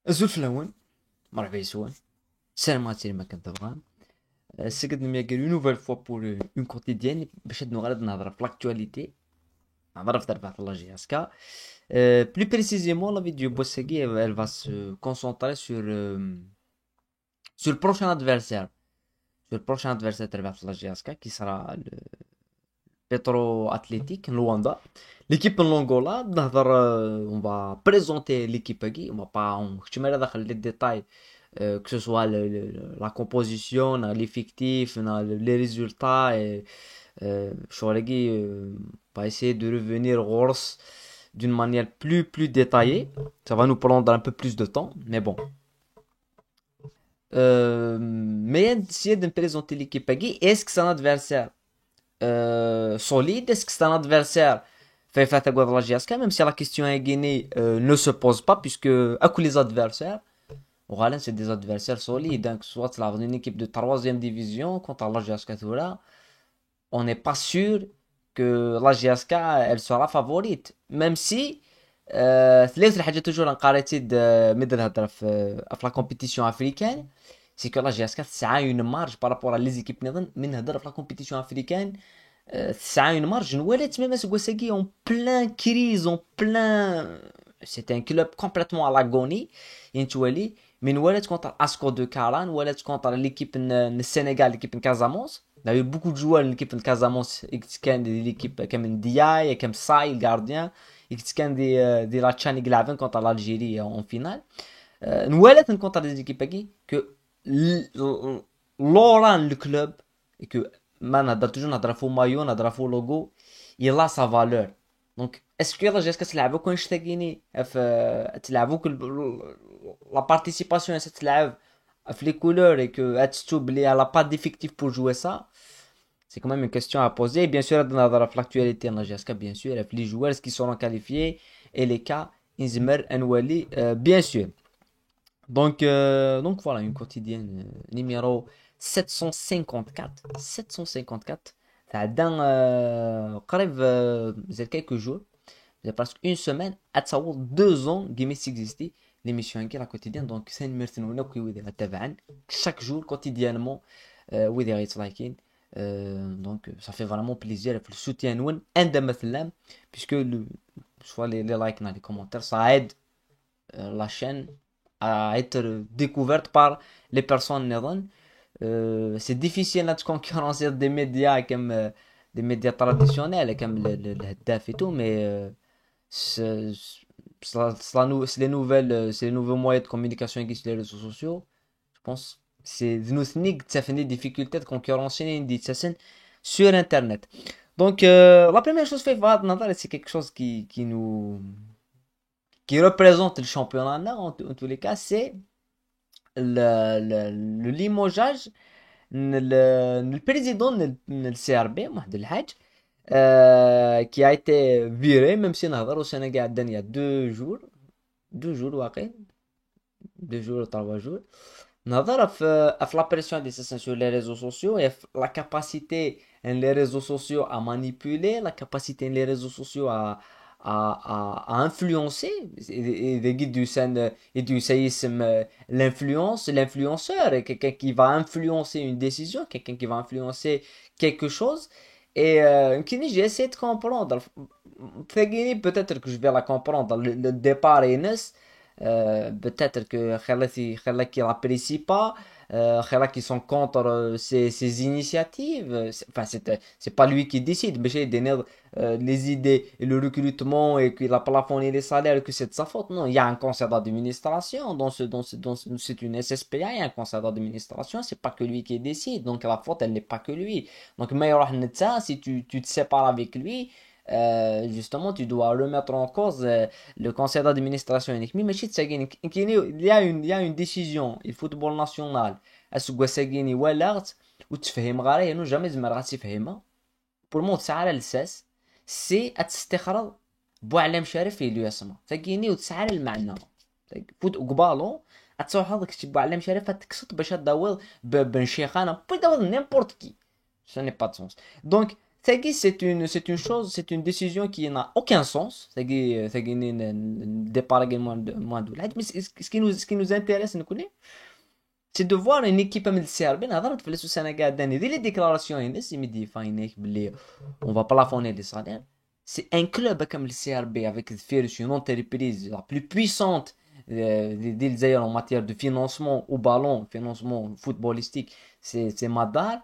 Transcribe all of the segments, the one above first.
زول في الهون مرحبا يسون السلام عليكم ما كنت تبغى سكت نمي قال une nouvelle fois pour une quotidienne باش نغرد نهضر في l'actualité نهضر في تربح الله جياسكا plus précisément la vidéo Bossegui elle va se concentrer sur le prochain adversaire تربح الله جياسكا qui sera le Petro Athletic Luanda l'équipe de l'Angola نهضر on va présenter l'équipe on va pas on داخل les détails que ce soit la composition, l'effectif, les résultats. Et, Chouaregui va essayer de revenir au d'une manière plus détaillée. Ça va nous prendre un peu plus de temps, mais bon. Mais essayer de me présenter l'équipe Pagui. Est-ce que c'est un adversaire solide? Est-ce que c'est un adversaire fait face à Guadalajara? Même si la question est Guinée ne se pose pas, puisque à tous les adversaires. Voilà, c'est des adversaires solides. Donc, soit là, une équipe de troisième division contre la GSK Toura, on n'est pas sûr que la GSK elle sera favorite. Même si, ثلاث الحاجات toujours نقاريتي مد الهضره في لا كومبيتيسيون افريكان سي كو لا GSK تسعى une marge par rapport à les équipes من هضره في لا كومبيتيسيون افريكان تسعى une marge نولات même Seguesegui en plein crise en plein c'était un club complètement à l'agonie ينتولي من ولات contre Asco de Caran ولات contre l'équipe du Sénégal l'équipe de Casamance il y a eu beaucoup de joueurs de l'équipe de Casamance كان دي l'équipe comme Ndiaye comme Sai le gardien كان دي la Tchani يلعبون contre l'Algérie en finale نولات contre des équipes qui que l'oran le club et que ما نهضر توجور نهضر فو مايو نهضر فو لوغو il a sa valeur دونك اسكو يلا جاست كتلعبوا كونش تاكيني في تلعبوا لا بارتيسيباسيون تلعب في لي couleurs et que Atstub elle a pas d'effectif pour jouer ça c'est quand même une question à poser bien sûr dans l'actualité en GSK bien sûr les joueurs qui seront qualifiés et les cas Inzmer Nwali bien sûr donc voilà une quotidienne numéro 754 d'un قريب زي quelques jours j'ai presque une semaine à savoir 2 ans Gimmicks existait l'émission qui est la quotidienne donc c'est une merci nous qui vous تابعن chaque jour quotidiennement with the liking donc ça fait vraiment plaisir le soutien nous عندما مثلا puisque soit les likes dans les commentaires ça aide la chaîne à être découverte par les personnes néerlandaises. C'est difficile de concurrencer des médias comme des médias traditionnels comme le Haddaf et tout, mais c'est les nouvelles, c'est les nouveaux moyens de communication qui sont les réseaux sociaux. Je pense c'est nous ça fait des difficultés de concurrencer des scènes sur Internet. Donc la première chose fait c'est quelque chose qui représente le championnat en tous les cas, c'est le limogeage le président du CRB Mohamed El Hadj qui a été viré même si نهضر au Sénégal il y a 2 jours واقع 2 jours ou 3 jours نهضر في la pression des sur les réseaux sociaux et la capacité les réseaux sociaux à manipuler la capacité les réseaux sociaux à influencer et des guides du scène et du séisme l'influenceur quelqu'un qui va influencer une décision quelqu'un qui va influencer quelque chose et j'ai essayé de comprendre peut-être que je vais la comprendre le départ est peut-être que Khala qui l'apprécie pas Khala qui sont contre ses initiatives enfin c'est pas lui qui décide mais j'ai donné les idées et le recrutement et qu'il a plafonné les salaires que c'est de sa faute non il y a un conseil d'administration c'est une SSPA il y a un conseil d'administration c'est pas que lui qui décide donc la faute elle n'est pas que lui donc meilleur si tu te sépares avec lui justement tu dois remettre en cause le conseil d'administration unique mais il y a une décision le football national السوق ولا وتفهم غير انه جامي زعما غادي تفهمها pour moi تسعى على الاساس سي تستخرج بوعلام شرف في اليو اسما تاكيني وتسعى المعنى فوت قبالو اتسوح هذاك تشي بوعلام شرف تكسط باش تداول بن شيخانه بغي داول نيمبورت كي ça n'est pas de sens donc C'est une chose, c'est une décision qui n'a aucun sens. Départ moins de l'aide. Mais ce qui nous intéresse, nous connaît, c'est de voir une équipe comme le CRB. نهضرت في السنة قاعدة دي les déclarations الناس يمدي فاينك باللي on va plafonner les salaires. C'est un club comme le CRB avec une entreprise la plus puissante d'Ilzaïr en matière de financement au ballon, financement footballistique, c'est Madar,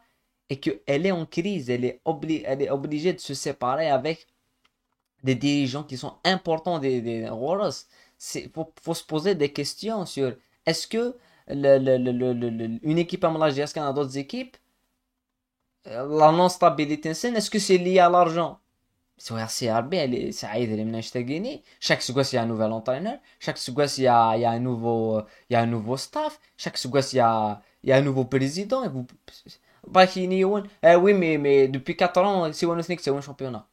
et qu'elle est en crise, elle est obligée de se séparer avec des dirigeants qui sont importants des Roros. Faut se poser des questions sur est-ce que une équipe à Malaysia, est-ce qu'il y a d'autres équipes, la non-stabilité, est-ce que c'est lié à l'argent? سواء CRB, elle est سعيد اللي من Guinée. Chaque seconde, il y a un nouvel entraîneur. Chaque seconde, il y a un nouveau staff. Chaque seconde, il y a un nouveau président. Et oui, mais depuis 4 ans, c'est un championnat.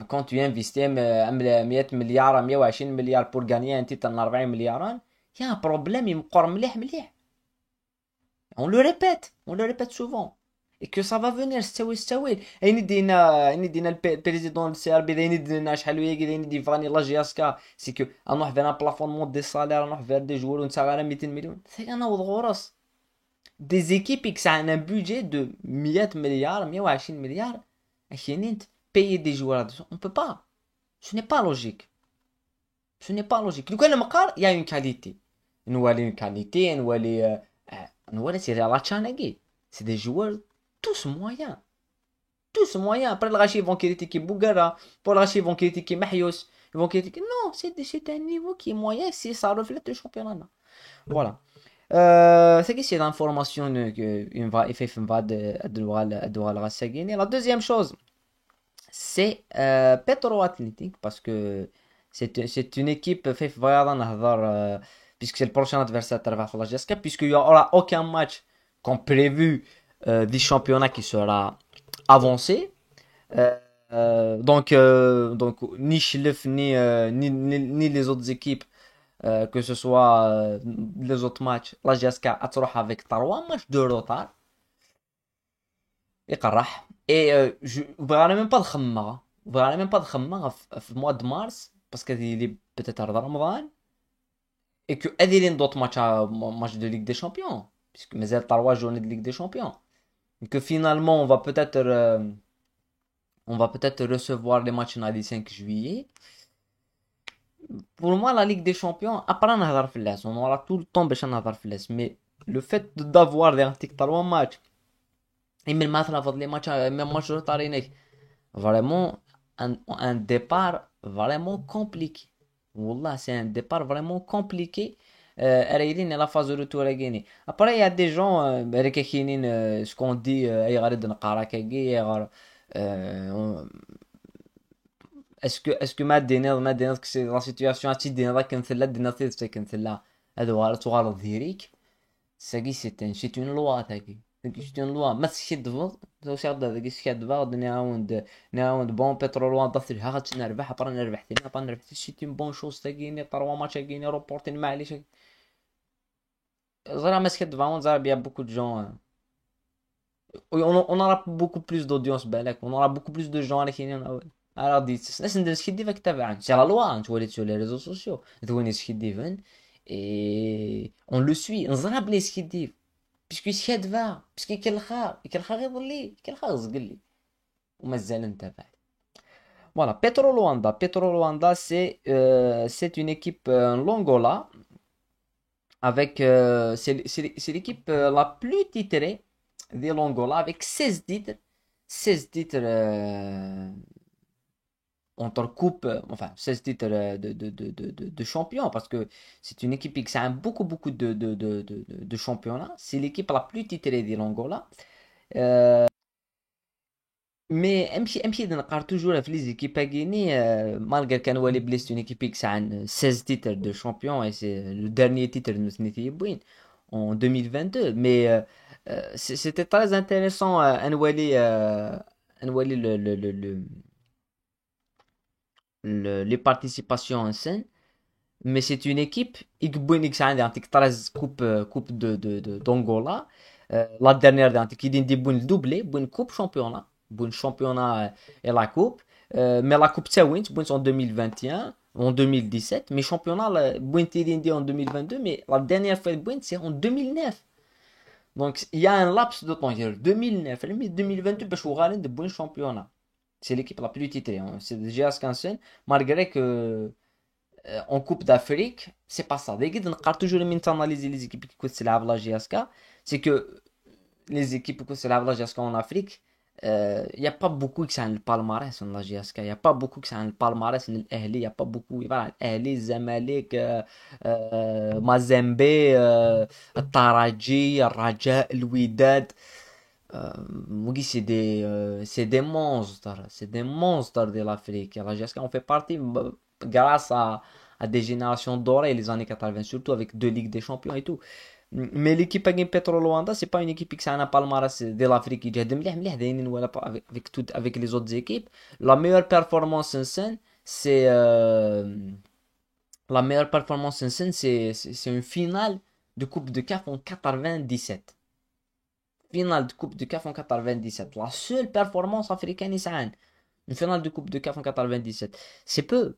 Quand tu investis 100 مليار 120 مليار pour gagner un titre en 40 مليار, il y a un problème, يمقر مليح مليح. On le répète souvent. Et que ça va venir ستوي اين دينا البريزيدون السي ار بي اين دينا شحال ويا كده اين دي فاني لا جياسكا سي كو نروح فينا بلافونمون دي سالير نروح فير دي جوور ونسا غير 200 مليون سي انا وضغورس دي زيكيب اكس عن ان بودجي دو 100 مليار 120 مليار عشان payer des joueurs on peut pas ce n'est pas logique لو كان مقار il y a une qualité نولي une qualité نولي سي راتشانغي c'est des joueurs tous moyens. Tous moyens. Après le rachis, ils vont critiquer Bougara. Pour le rachis, ils vont critiquer Mahios. Ils vont critiquer. Non, c'est un niveau qui est moyen si ça reflète le championnat. Voilà. C'est que c'est l'information qu'une va effet va de la Guinée. La deuxième chose, c'est Petro Athletic parce que c'est une équipe fait puisque c'est le prochain adversaire de la GSK, puisqu'il n'y aura aucun match comme prévu du championnat qui sera avancé. Donc ni Chlef ni les autres équipes, que ce soit les autres matchs, la GSK a avec 3 matchs de retard. Et je ne verrai même pas de Khamma. On verra même pas de Khamma au mois de mars, parce qu'il est peut-être à Ramadan. Et que il d'autres matchs de Ligue des Champions, puisque mais il y a 3 journées de Ligue des Champions. Et que finalement, on va peut-être recevoir les matchs le 5 juillet. Pour moi, la Ligue des Champions, après on aura tout le temps de mais le fait d'avoir des 3 matchs, et même les matchs, même match de vraiment un départ vraiment compliqué. Wallah, c'est un départ vraiment compliqué. La phase de retour à Guinée. Après, il y a des gens, ce qu'on dit, est-ce que ما que c'est la situation à دينا كنسلا دينا كنسلا هذا صغار ذيريك ساقي c'est une loi تاكي c'est une loi ما تشد فوق تو شاد هذا شاد فوق ناوند بون بترول وان ضفر ها غادي نربح برا نربح تينا برا نربح c'est une bonne chose تاكيني 3 matchs à Guinée reporter معليش زرا ما شاد فوق زرا il y a beaucoup de gens on aura beaucoup plus d'audience بالك on aura beaucoup plus de gens على كاينين alors الناس ندير سكيدي فاك تابعن سي لا لوا تولي sur les réseaux sociaux ذوني سكيدي et on le suit نزرب لي سكيدي باسكو شاد فا باسكو كاين الخير يضلي كاين الخير زقل لي ومازال نتابع. Voilà, Petro Luanda, c'est une équipe en Angola avec c'est l'équipe la plus titrée de l'Angola avec 16 titres 16 titres entre coupe, enfin 16 titres de champion parce que c'est une équipe qui a beaucoup de championnats. C'est l'équipe la plus titrée de l'Angola. Mais امشي نقار toujours في les équipes à Guinée, malgré كان والي بليست une équipe qui a 16 titres de champion et c'est le dernier titre de notre équipe en 2022. Mais c'était très intéressant à نوالي les participations en scène. Mais c'est une équipe qui a 13 coupes d'Angola. La dernière qui dit une doublé, une coupe championnat. بين championnat et la coupe. Mais la coupe c'est win, en 2021, en 2017, mais championnat win en 2022, mais la dernière fois de c'est en 2009. Donc il y a un laps de temps, 2009, 2022 باش وغالين de bon championnat. C'est l'équipe la plus titrée, hein. C'est déjà Skansen, malgré que en Coupe d'Afrique, c'est pas ça. Dès qu'on regarde toujours analyser les équipes qui coûtent la GSK, c'est que les équipes qui coûtent la GSK en Afrique, il n'y a pas beaucoup qui sont le palmarès dans la GSK. Il n'y a pas beaucoup qui sont le palmarès dans l'Ahli. Il n'y a pas beaucoup. Voilà, Ahli, Zamalek, Mazembe, Taraji, Raja, El Wydad. Oui, c'est des monstres. C'est des monstres de l'Afrique. La GSK, on fait partie grâce à des générations dorées, les années 80, surtout avec deux Ligues des Champions et tout. Mais l'équipe à Petro Luanda, c'est pas une équipe qui a un palmarès de l'Afrique qui est avec les autres équipes. La meilleure performance en scène, c'est la meilleure performance en scène, c'est une finale de Coupe de CAF en 97. Finale de Coupe de CAF en 97. La seule performance africaine, c'est une finale de Coupe de CAF en 97. C'est peu.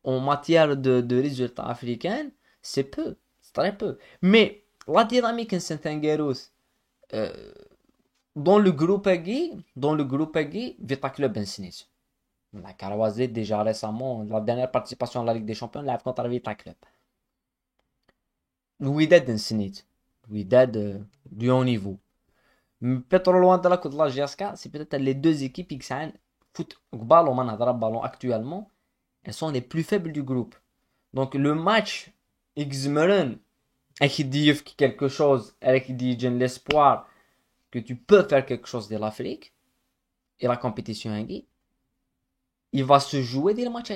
En matière de résultats africains, c'est peu. C'est très peu. Mais la dynamique en Saint-Angeros, euh, dans le groupe Agui, Vita Club en Sinis. La Karawazé, déjà récemment, la dernière participation à la Ligue des Champions, l'a contre Vita Club. Le Wydad en Sinis. Wydad du haut niveau. Petro loin de la côte de la GSK, c'est peut-être les deux équipes qui sont foot ballon, ballon actuellement, elles sont les plus faibles du groupe. Donc le match X-Meren, qui dit quelque chose, qui dit l'espoir que tu peux faire quelque chose de l'Afrique, et la compétition il va se jouer dès le match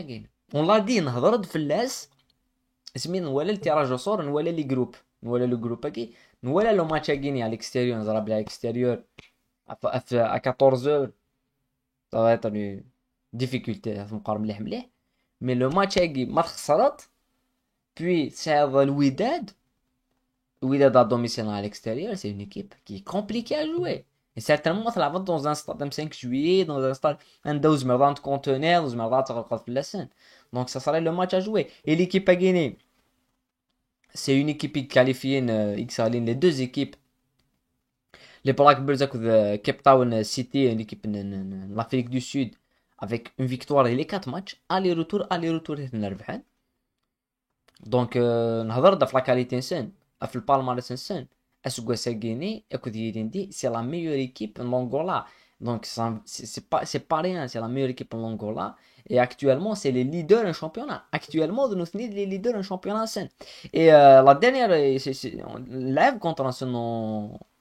on l'a dit, نهضر في اللاس اسمين ولا التراج صور ولا لي جروب ولا لو جروب ولا لو ماتش à l'extérieur نضرب à l'extérieur à 14h ça va être une difficulté مقارن مليح مليح mais le match ما خسرت puis c'est le Wydad à domicile à l'extérieur c'est une équipe qui est compliquée à jouer et certainement ça va dans un stade de 5 juillet dans un stade un 12 مرات conteneur 12 مرات تغلق في اللسان donc ça serait le match à jouer et l'équipe à gagner c'est une équipe qualifiée les deux équipes les Blackbirds de Cape Town City une équipe de l'Afrique du Sud avec une victoire et les 4 matchs aller-retour donc نهضر في la qualité نسان في البالماريس نسان اسكو ساكيني اكو ديريندي c'est la meilleure équipe en Angola donc c'est pas rien c'est la meilleure équipe en Angola et actuellement c'est les leaders en championnat actuellement de nous les leaders en championnat scène et la dernière on lève contre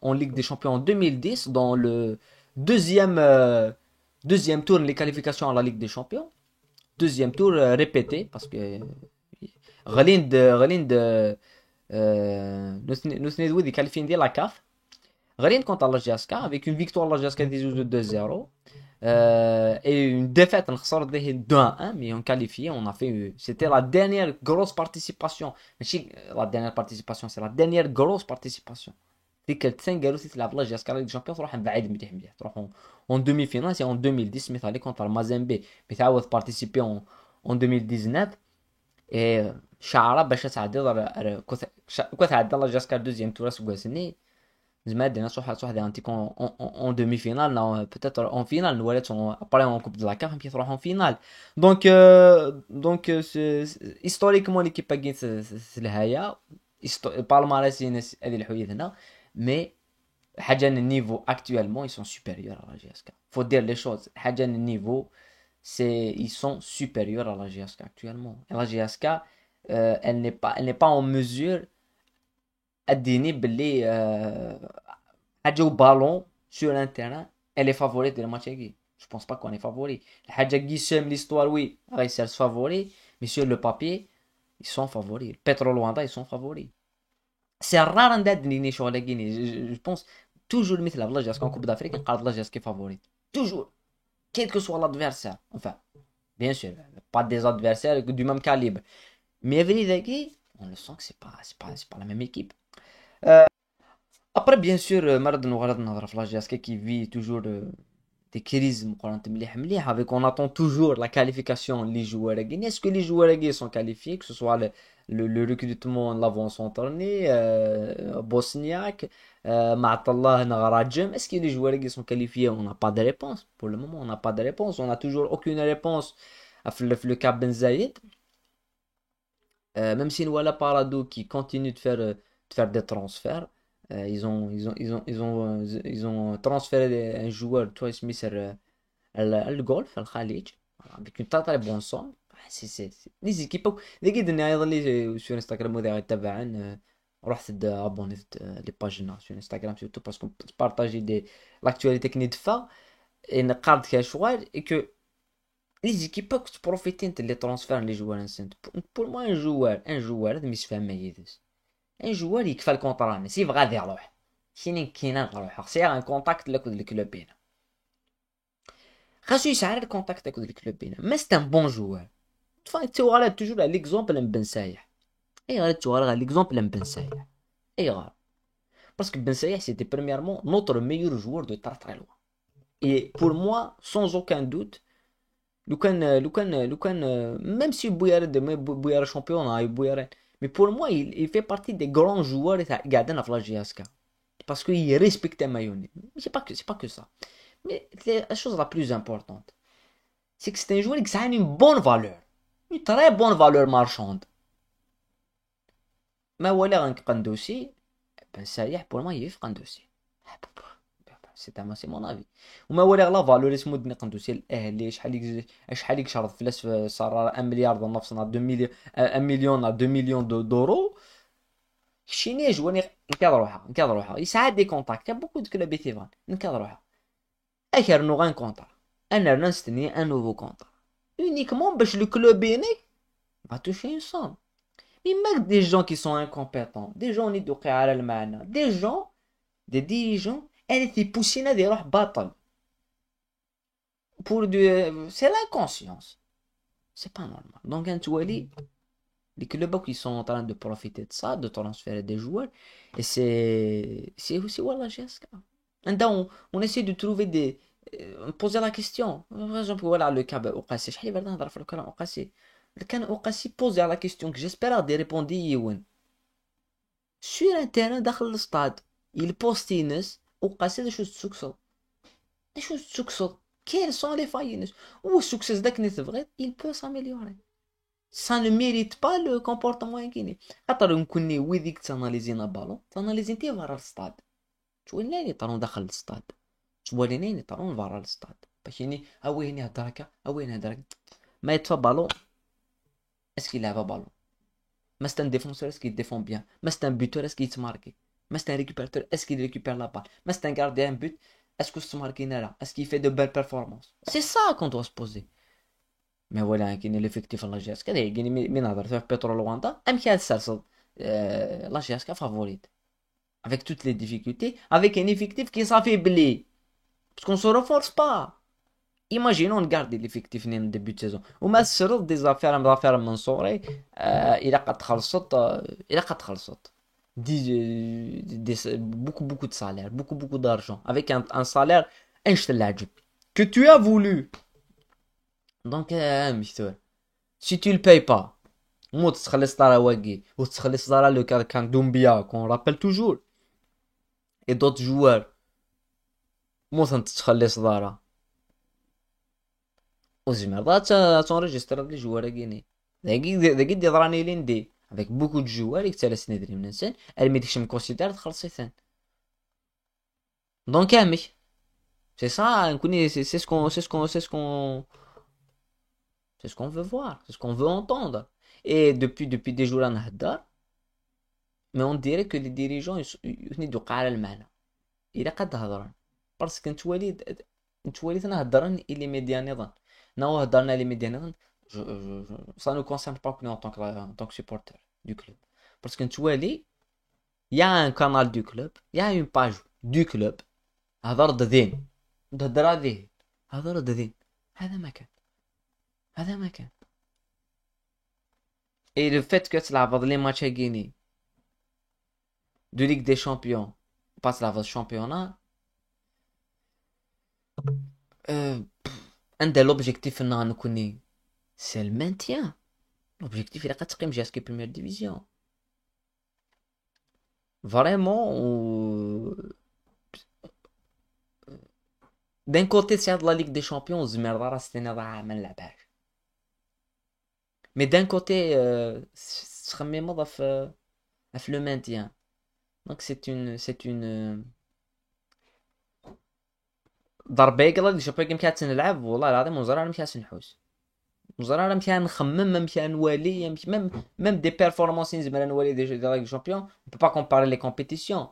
en Ligue des Champions en 2010 dans le deuxième tour les qualifications à la Ligue des Champions deuxième tour répété parce que غالين nous des qualifiés de la CAF غالين contre la GSK avec une victoire la GSK de 2-0 et une défaite on sort de 2-1 mais on qualifié on a fait c'était la dernière grosse participation la dernière participation c'est la dernière grosse participation ديك تسنقلوا تلعب لا GSK Ligue des Champions تروح بعيد مليح مليح تروح en demi-finale c'est en 2010 مثالي contre Mazembe بتعاود participer en 2019 et شعره باش تعدي كنت تعدي لا جاسكا دوزيام تور سكواسني زعما دينا صح انتي en demi-finale non peut-être en finale nous allons après en coupe de la CAF puis en finale donc historiquement l'équipe a gagné الهاية palmarès هذه الحويات هنا mais حاجه النيفو actuellement ils sont supérieurs à la GSK faut dire les choses حاجه النيفو ils sont supérieurs à la GSK actuellement et la GSK elle n'est pas en mesure تديني باللي حاجه ballon sur un terrain elle est favorite de le match équipe je pense pas qu'on est favori الحاجه qui sème l'histoire oui ils sont favoris mais sur le papier ils sont favoris Petro Luanda ils sont favoris c'est rare ان دني شغل je pense toujours مثل la GSK en Coupe d'Afrique نقعد la GSK favorite toujours quel que soit l'adversaire enfin bien sûr pas des adversaires du même calibre mais Evridaki on le sent que c'est pas la même équipe après bien sûr مرض وغلط نهضر في la GSK qui vit toujours des crises مقارنة مليح avec on attend toujours la qualification les joueurs à gagner. Est-ce que les joueurs à gagner sont qualifiés, que ce soit le recrutement de l'avant-centré, Bosniaque, Ma'atallah, Nagarajem, est-ce que les joueurs à gagner sont qualifiés? On n'a pas de réponse. Pour le moment, on n'a pas de réponse. On n'a toujours aucune réponse à le cas Ben Zayed. Même si voilà Parado qui continue de faire des transferts. Ils ont transféré un joueur, Troy Smith, الجولف الخليج avec une très très bonne somme. لي زيكيب اللي قد ايضا اللي sur انستغرام وذا يتابعن رحت ابوني لي باجنا sur انستغرام surtout parce qu'on partage des l'actualité qui n'est pas et نقارد كاع شوال et que les équipes que profitent de les transferts les joueurs انسنت pour moi un joueur هذا مش فاهم ما يدز un joueur يكفى الكونطرا سي غادي يروح شنو كاين نروح سي ان كونتاكت لك الكلوب هنا خاصو يسعر الكونتاكت avec le club هنا mais c'est un bon joueur tu auras toujours l'exemple de Ben Saïh et tu auras l'exemple de Ben Saïh et parce que Ben Saïh c'était premièrement notre meilleur joueur de très très loin et pour moi sans aucun doute لو كان même si Bouyare champion Bouyare mais pour moi il fait partie des grands joueurs قاعدين في لا جي اس كا parce qu'il respecte Mayoni c'est pas que ça. Mais la chose la plus importante, c'est que c'est un joueur qui a une bonne valeur. Une très bonne valeur marchande. Mais voilà un Qandousi, ben ça y est, pour moi, il est Qandousi. C'est mon avis. وما ولا لا فالور اسمه دني قندوسي الاهلي شحال يشرط فلوس صار 1 مليار ونص 2 مليون 1 مليون 2 مليون دورو شيني جواني نكاد روحها يساعد دي كونتاكت يا بوكو دو كلوب تيفان نكاد روحها اخر نو غان كونتر انا نستني ان نوفو كونتر uniquement باش لو كلوب يني va toucher une somme mais même des gens qui sont incompétents des gens اللي دوقي على المعنى des gens des dirigeants اللي تيبوسينا يروح باطل pour du c'est l'inconscience c'est pas normal donc انت ولي les clubs qui sont en train de profiter de ça de transférer des joueurs et c'est aussi voilà GSK on essaie de trouver des poser la question par exemple voilà le cas Okassi شحال بعدا نهضر في الكلام Okassi كان Okassi poser la question que j'espère des répondي يون sur un terrain داخل الاستاد il poste ينس Okassi شو تسكسو quels sont les failles ou السكسس داك اللي تبغي il peut s'améliorer ça ne mérite pas le comportement كيني خاطر نكوني ويديك تاناليزينا بالون تاناليزي انت برا الستاد توليني يطرون داخل الستاد توليني يطرون برا الستاد باش يعني وين هدركا وين هدرك ما يطفى بالون اسكي لعب بالون ما ستان ديفونسور اسكي ديفون بيان ما ستان بوتور اسكي يتماركي ما ستان ريكوبيراتور اسكي ريكوبير لا بال ما ستان غارديان بوت اسكو تماركي نرا اسكي في دو بيل بيرفورمانس سي سا كون دو سبوزي mais voilà كاين ليفيكتيف لا جي اس كا كاين مين هضر في بترول واندا ام كي تسرسل لا جي اس كا فافوريت avec toutes les difficultés avec un effectif qui s'affaiblit parce qu'on se renforce pas imaginons on garde l'effectif من début de saison وما تسرد دي زافير منصوري الى قد خلصت beaucoup de salaire beaucoup d'argent avec un salaire انشت اللاعب que tu as voulu. Donc مشتور si tu le payes pas مو تخلص دارا واقي وتخلص دارا لو كان دومبيا qu'on rappelle toujours et d'autres joueurs مو تخلص دارا وزمر ضات تنريجستر لي جوار كيني داكي دي ضراني ليندي avec beaucoup de joueurs يكتلس ندري من الانسان الميديكش مكونسيدير تخلصي ثان دونك امي c'est ça نكوني c'est ce qu'on veut voir, c'est ce qu'on veut entendre. Et depuis des jours en Haddar, mais on dirait que les dirigeants ils doivent على المعنى. إلا قد هضرن. Parce que نتولي هضرن إلي ميديا نظن. نو هضرنا إلي ميديا نظن. Ça ne concerne pas que nous en tant que supporter du club. Parce que نتولي il y a un canal du club, il y a une page du club. هضر ضدين. هضر ذي. هضر ضدين. هذا ما كان. هذا ما كان et le fait que تلعب les matchs à Guinée de Ligue des Champions passe la championnat عندها l'objectif انها نكوني c'est le maintien. L'objectif il a quatrième GSK première division. Vraiment d'un côté c'est la Ligue des Champions زمير راه ستينا ضاع ما نلعبهاش. Mais d'un côté تخمم في le maintien. Donc c'est une ضربة قال اللي شوف كيم كاتس نلعب والله العظيم وزرا مش نحوس وزرا راه مشان نخمم مشان نوالي même des performances زعما نوالي دي Ligue des Champions on peut pas comparer les compétitions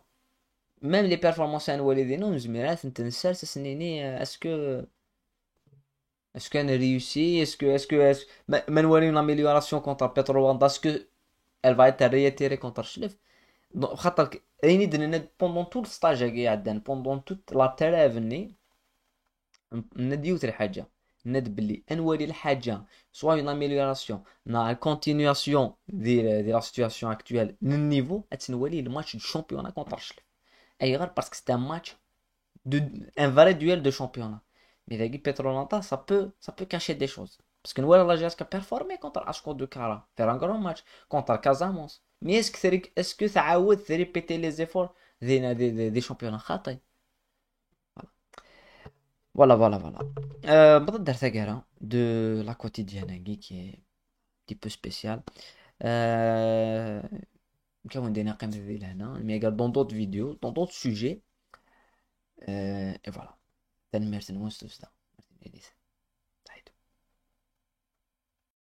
même les performances نوالي ديالهم زميرات انت نسال سنيني est-ce qu'elle réussit est-ce que ما نوالي une amélioration contre Petro est-ce que elle va être réitérée contre Schleff خاطر ريني درنا pendant tout le stage اللي عندنا pendant toute la trêve نديوت الحاجة ند بلي انوالي الحاجة soit une amélioration na continuation de la situation actuelle niveau اتنوالي le match du championnat contre Schleff اي غير parce que c'est un match de un vrai duel de championnat mais avec Petrolanta ça peut cacher des choses parce que نوالي la GSK a performé contre Ashko de Kara faire un grand match contre Casamance mais est-ce que تعاود répéter les efforts des championnats خاطئ voilà, voilà, voilà. بدات درت كاع de la quotidienne qui est un petit peu spéciale. كون دينا قيمة لهنا mais également dans d'autres vidéos, dans d'autres sujets. Et voilà. تنميرت نوصل